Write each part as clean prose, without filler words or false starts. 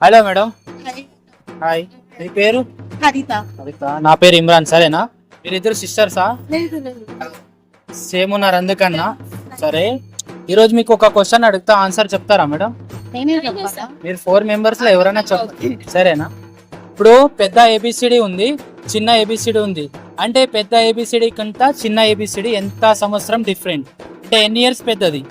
Hello madam. Hi, మీ పేరు? హరిత. నా పేరు ఇమ్రాన్. సరేనా? మీరిద్దరు సిస్టర్సా? సేమ్ ఉన్నారు అందుకన్నా. సరే, ఈరోజు మీకు ఒక క్వశ్చన్ అడుగుతా, ఆన్సర్ చెప్తారా మేడం? మీరు 4 మెంబర్స్ లో ఎవరైనా చెప్తారు, సరేనా? ఇప్పుడు పెద్ద ఏబిసిడి ఉంది, చిన్న ఏబిసిడి ఉంది. అంటే పెద్ద ఏబిసిడి కంటే చిన్న ఏబిసిడి ఎంత సంవత్సరం డిఫరెంట్, అంటే ఎన్ని ఇయర్స్ పెద్దది?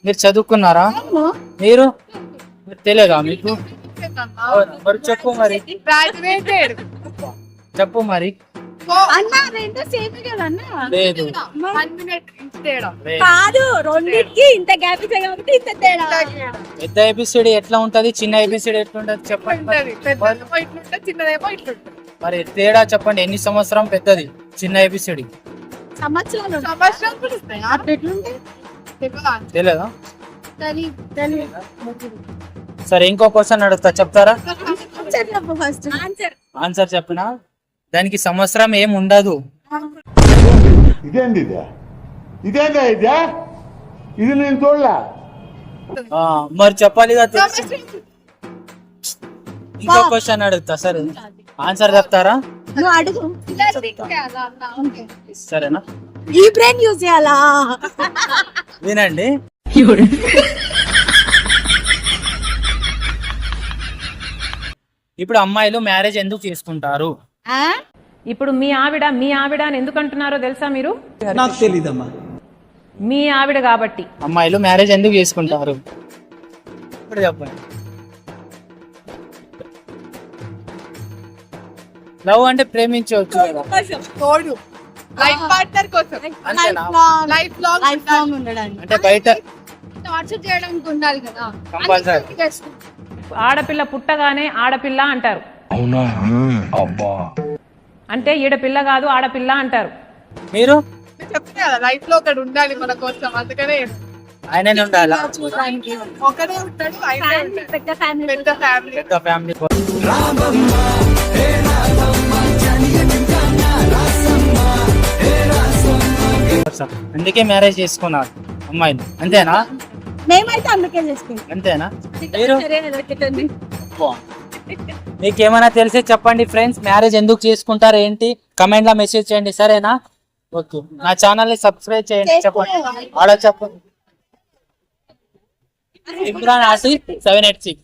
మీరు చదువుకున్నారా? మీరు తెలియదా మీకు? మరి చెప్పు మరి, చెప్పు మరి. లేదు, పెద్ద ఏబిసిడి ఎట్లా ఉంటది, చిన్న ఏబిసిడి ఎట్లా ఉంటది చెప్పండి. మరి తేడా చెప్పండి, ఎన్ని సంవత్సరం పెద్దది చిన్న ఏబిసిడి? తెలియదా? సరే, ఇంకో క్వశ్చన్ అడుగుతా, చెప్తారా? ఆన్సర్ చెప్పినా దానికి సంవత్సరం ఏం ఉండదు. ఇది నేను చూడలా. మరి చెప్పాలి కదా. ఇంకో క్వశ్చన్ అడుగుతా, సరే ఆన్సర్ చెప్తారా? సరేనా? ఈ బ్రెయిన్ యూజ్ చేయాలా? వినండి. ఇప్పుడు అమ్మాయిలు మ్యారేజ్ ఎందుకు చేసుకుంటారు? ఇప్పుడు మీ ఆవిడ అని ఎందుకు అంటున్నారో తెలుసా మీరు? నాకు తెలీదమ్మా. మీ ఆవిడ కాబట్టి. అమ్మాయిలు మ్యారేజ్ ఎందుకు చేసుకుంటారు ఇప్పుడు చెప్పండి. లవ్ అంటే ప్రేమించవచ్చు కదా. లైఫ్ పార్ట్నర్ కోసం, అంతేనా? లైఫ్ లాంగ్ ఉండడానికి, అంటే బయట టార్చర్ చేయడానికి ఉండాలి కదా. కంపల్సరీ. ఆడపిల్ల పుట్టగానే ఆడపిల్ల అంటారు. అవునా? అబ్బా, అంటే ఈడపిల్ల కాదు ఆడపిల్ల అంటారు. మీరు చెప్తే కదా లైఫ్ లో ఒకటి ఉండాలి మన కోసం, అందుకనే ఆయననే ఉండాలా? ఒకడే ఉంటాడు, పెద్ద ఫ్యామిలీ. పెద్ద ఫ్యామిలీ. అందుకే మ్యారేజ్ చేసుకున్నారు అమ్మాయిలు, అంతేనా? మేమైతే అందుకే చేసుకుంటాం. అంతేనా? మీరు మీకేమైనా తెలిసే చెప్పండి ఫ్రెండ్స్, మ్యారేజ్ ఎందుకు చేసుకుంటారు ఏంటి కమెంట్ లో మెసేజ్ చేయండి, సరేనా? ఓకే, నా ఛానల్ ని సబ్స్క్రైబ్ చేయండి. చెప్పండి, ఆడ చెప్పండి. ఇమ్రాన్ ఆసిఫ్ 786.